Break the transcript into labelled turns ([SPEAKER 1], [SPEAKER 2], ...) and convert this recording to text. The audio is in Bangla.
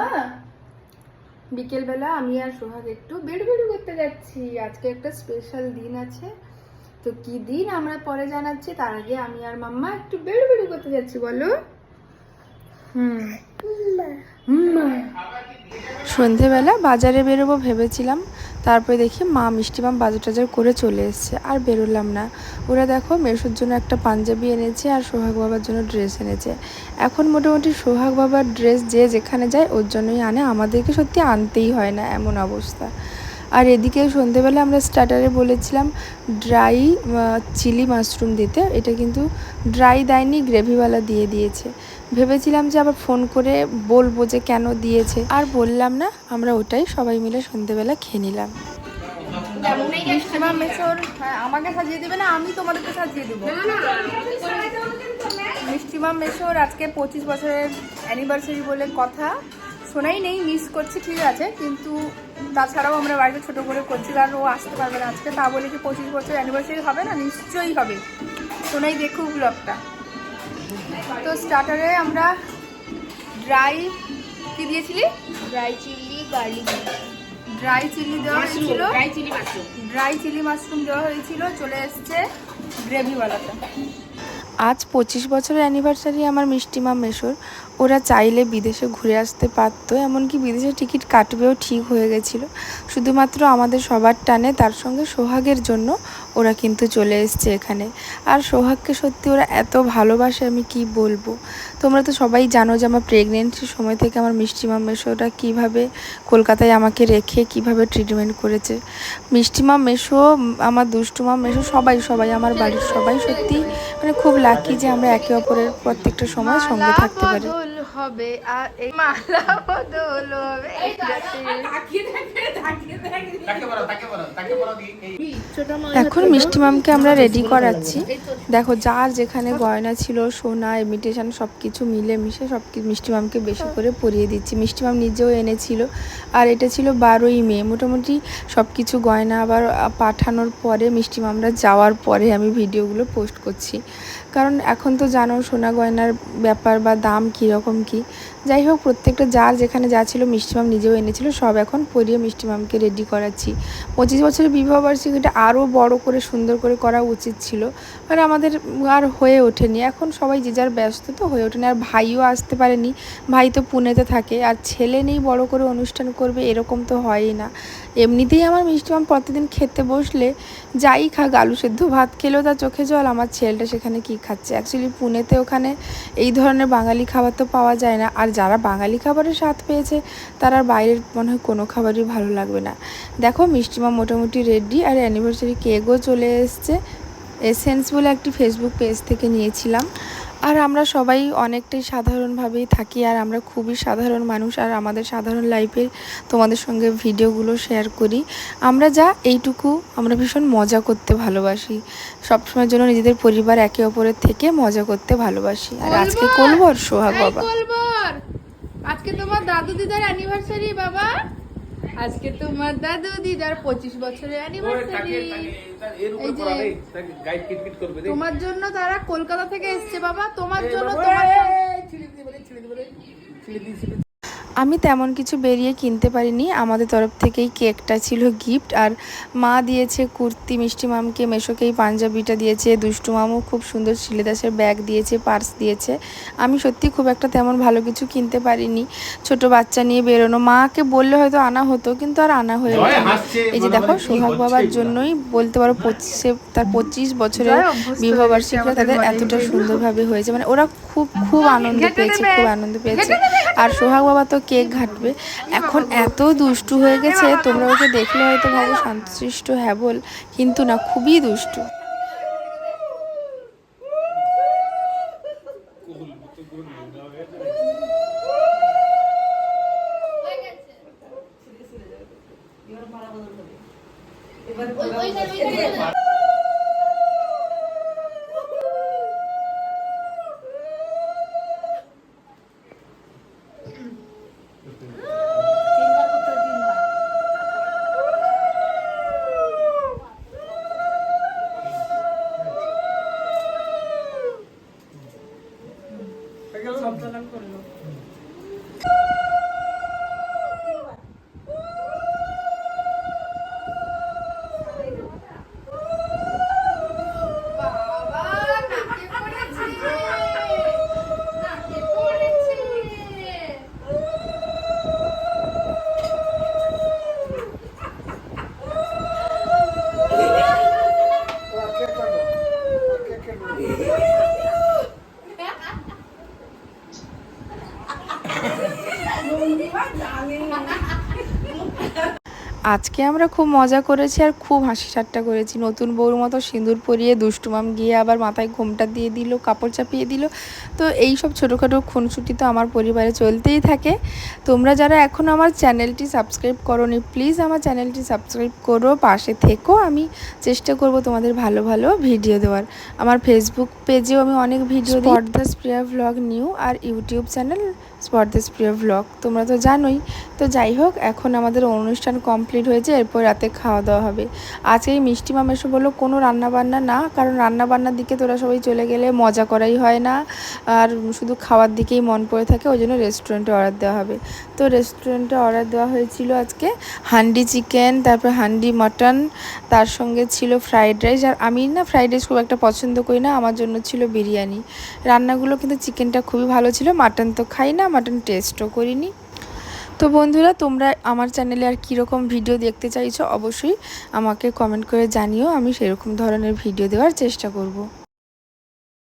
[SPEAKER 1] মাম্মা বিকেলবেলা আমি আর সোহাগ একটু বেড়ু করতে যাচ্ছি। আজকে একটা স্পেশাল দিন আছে, তো কি দিন আমরা পরে জানাচ্ছি। তার আগে আমি আর মাম্মা একটু বেড়ু করতে যাচ্ছি। বলো। সন্ধেবেলা বাজারে বেরোবো ভেবেছিলাম, তারপরে দেখি মা মিষ্টিমাম বাজার টাজার করে চলে এসছে, আর বেরোলাম না। ওরা দেখো মেশোর জন্য একটা পাঞ্জাবি এনেছে আর সোহাগ বাবার জন্য ড্রেস এনেছে। এখন মোটামুটি সোহাগ বাবার ড্রেস যে যেখানে যায় ওর জন্যই আনে, আমাদেরকে সত্যি আনতেই হয় না, এমন অবস্থা। আর এদিকে সন্ধেবেলা আমরা স্টার্টারে বলেছিলাম ড্রাই চিলি মাশরুম দিতে, এটা কিন্তু ড্রাই দেয়নি, গ্রেভিওয়ালা দিয়ে দিয়েছে। ভেবেছিলাম যে আবার ফোন করে বলবো যে কেন দিয়েছে, আর বললাম না, আমরা ওটাই সবাই মিলে সন্ধেবেলা খেয়ে নিলাম। মিষ্টিমা মেশোর, হ্যাঁ আমাকে সাজিয়ে দেবে না, আমি তোমাদেরকে সাজিয়ে দেবো। মিষ্টিমা মেশোর আজকে 25 বছরের অ্যানিভার্সারি বলে কথা, শোনাই নেই, মিস করছি ঠিক আছে, কিন্তু তাছাড়াও আমরা বাড়িতে ছোটো করে করছি, কারণ ও আসতে পারবে না আজকে। তা বলে কি 25 বছর অ্যানিভার্সারি হবে না? নিশ্চয়ই হবে। শোনাই দেখুক ব্লগটা। তো স্টার্টারে আমরা ড্রাই কি দিয়েছিলি?
[SPEAKER 2] Dry chilli garlic,
[SPEAKER 1] dry chilli দেওয়া হয়েছিল,
[SPEAKER 2] ড্রাই
[SPEAKER 1] চিলি মাশরুম দেওয়া হয়েছিল। চলে এসছে গ্রেভিওয়ালাটা।
[SPEAKER 3] আজ 25 বছরের অ্যানিভার্সারি আমার মিষ্টিমা মেশোর। ওরা চাইলে বিদেশে ঘুরে আসতে পারতো, এমনকি বিদেশে টিকিট কাটবেও ঠিক হয়ে গেছিলো, শুধুমাত্র আমাদের সবার টানে, তার সঙ্গে সোহাগের জন্য ওরা কিন্তু চলে এসছে এখানে। আর সোহাগকে সত্যি ওরা এত ভালোবাসে, আমি কি বলবো। তোমরা তো সবাই জানো যে আমার প্রেগনেন্সির সময় থেকে আমার মিষ্টিমা মেশোরা কীভাবে কলকাতায় আমাকে রেখে কিভাবে ট্রিটমেন্ট করেছে। মিষ্টিমা মেশো, আমার দুষ্টুমা মেশো, সবাই আমার বাড়ির সবাই সত্যি মানে খুব লাকি যে আমরা একে অপরের প্রত্যেকটা সময় সঙ্গে থাকতে পারি।
[SPEAKER 1] হবে আর এই মালা বদল হবে।
[SPEAKER 3] এখন মিষ্টিমামকে আমরা রেডি করাচ্ছি। দেখো যার যেখানে গয়না ছিল, সোনা, ইমিটেশন সব কিছু মিলে মিশে সব মিষ্টিমামকে বেশি করে পরিয়ে দিচ্ছি। মিষ্টিমাম নিজেও এনেছিল, আর এটা ছিল 12ই মে। মোটামুটি সব কিছু গয়না আবার পাঠানোর পরে, মিষ্টিমামরা যাওয়ার পরে আমি ভিডিওগুলো পোস্ট করছি, কারণ এখন তো জানো সোনা গয়নার ব্যাপার বা দাম কীরকম কী। যাই হোক, প্রত্যেকটা যার যেখানে যা ছিল মিষ্টিমাম নিজেও এনেছিল, সব এখন পরিয়ে মিষ্টিমামকে রেডি করাচ্ছি। 25 বছরের বিবাহবার্ষিকীটা আরও বড় করে সুন্দর করে করা উচিত ছিল, আর আমাদের আর হয়ে ওঠেনি। এখন সবাই যে যার ব্যস্ত, তো হয়ে ওঠেনি। আর ভাইও আসতে পারেনি, ভাই তো পুনেতে থাকে, আর ছেলে নেই বড় করে অনুষ্ঠান করবে, এরকম তো হয়ই না। এমনিতেই আমার মিষ্টিমাম প্রতিদিন খেতে বসলে যাই খাক, আলু সেদ্ধ ভাত খেলেও তার চোখে জল। আমার ছেলেটা সেখানে কি খাচ্ছে? অ্যাকচুয়ালি পুনেতে ওখানে এই ধরনের বাঙালি খাবার তো পাওয়া যায় না, আর যারা বাঙালি খাবারের স্বাদ পেয়েছে তারা বাইরের মনে হয় কোনো খাবারই ভালো লাগবে না। দেখো মিষ্টিমা মোটামুটি রেডি, আর অ্যানিভার্সারি কেকও চলে এসছে। এসেন্স বলে একটি ফেসবুক পেজ থেকে নিয়েছিলাম। আর আমরা সবাই অনেকটাই সাধারণভাবেই থাকি, আর আমরা খুবই সাধারণ মানুষ, আর আমাদের সাধারণ লাইফের তোমাদের সঙ্গে ভিডিওগুলো শেয়ার করি। আমরা যা এইটুকু, আমরা ভীষণ মজা করতে ভালোবাসি, সবসময়ের জন্য নিজেদের পরিবার একে অপরের থেকে মজা করতে ভালোবাসি। আর আজকে করবো আর সোহাগ বাবা,
[SPEAKER 1] আজকে তোমার দাদু দিদার অ্যানিভার্সারি বাবা, আজকে তোমার দাদু দিদার 25 বছরের অ্যানিভার্সারি। তোমার জন্য তারা কলকাতা থেকে এসছে বাবা, তোমার জন্য।
[SPEAKER 3] আমি তেমন কিছু বেরিয়ে কিনতে পারিনি, আমাদের তরফ থেকেই কেকটা ছিল গিফট। আর মা দিয়েছে কুর্তি, মিষ্টি মামকে, মেশোকেই পাঞ্জাবিটা দিয়েছে, দুষ্টু মামও খুব সুন্দর শ্রীলেদাসের ব্যাগ দিয়েছে, পার্স দিয়েছে। আমি সত্যি খুব একটা তেমন ভালো কিছু কিনতে পারিনি, ছোট বাচ্চা নিয়ে বেরোনো, মাকে বললে হয়তো আনা হতো, কিন্তু আর আনা হয়ে ওঠেনি। এই যে দেখো সোহাগ বাবার জন্যই বলতে পারো তার 25 বছরের বিবাহবার্ষিকীটা তাদের এতটা সুন্দরভাবে হয়েছে, মানে ওরা খুব আনন্দ পেয়েছে। আর সোহাগ বাবা তো কেক ঘাটবে। এখন এত দুষ্টু হয়ে গেছে, তোমরা ওকে দেখলে হয়তো ভাবো শান্তশিষ্ট হ্যাবল, কিন্তু না, খুবই দুষ্টু।
[SPEAKER 1] আজকে আমরা খুব মজা করেছি আর খুব হাসি ঠাট্টা করেছি। নতুন বউর মতো সিঁদুর পরিয়ে দুষ্টুমাম গিয়ে আবার মাথায় ঘোমটা দিয়ে দিল, কাপড় চাপিয়ে দিল। তো এই সব ছোটোখাটো খুনসুটি তো আমার পরিবারে চলতেই থাকে। তোমরা যারা এখনও আমার চ্যানেলটি সাবস্ক্রাইব করোনি, প্লিজ আমার চ্যানেলটি সাবস্ক্রাইব করো, পাশে থেকো। আমি চেষ্টা করব তোমাদের ভালো ভালো ভিডিও দেওয়ার। আমার ফেসবুক পেজেও আমি অনেক ভিডিও দিই, স্পর্ধাস প্রিয়া ভ্লগ নিউ, আর ইউটিউব চ্যানেল স্পর্ধাস প্রিয়া ভ্লগ, তোমরা তো জানোই। তো যাই হোক, এখন আমাদের অনুষ্ঠান কমপ্লিট হয়েছে, এরপর রাতে খাওয়া দাওয়া হবে। আজকে এই মিষ্টি মাম এসে বললো কোনো রান্নাবান্না না, কারণ রান্নাবান্নার দিকে তোরা সবাই চলে গেলে মজা করাই হয় না, আর শুধু খাওয়ার দিকেই মন পড়ে থাকে, ওই জন্য রেস্টুরেন্টে অর্ডার দেওয়া হবে। তো রেস্টুরেন্টে অর্ডার দেওয়া হয়েছিল আজকে হান্ডি চিকেন, তারপর হান্ডি মাটন, তার সঙ্গে ছিল ফ্রাইড রাইস। আর আমি না ফ্রাইড রাইস খুব একটা পছন্দ করি না, আমার জন্য ছিল বিরিয়ানি। রান্নাগুলো কিন্তু চিকেনটা খুবই ভালো ছিল, মাটন তো খাই না, মাটন টেস্টও করিনি। তো বন্ধুরা, তোমরা আমার চ্যানেলে আর কীরকম ভিডিও দেখতে চাইছো অবশ্যই আমাকে কমেন্ট করে জানিও, আমি সেরকম ধরনের ভিডিও দেওয়ার চেষ্টা করব।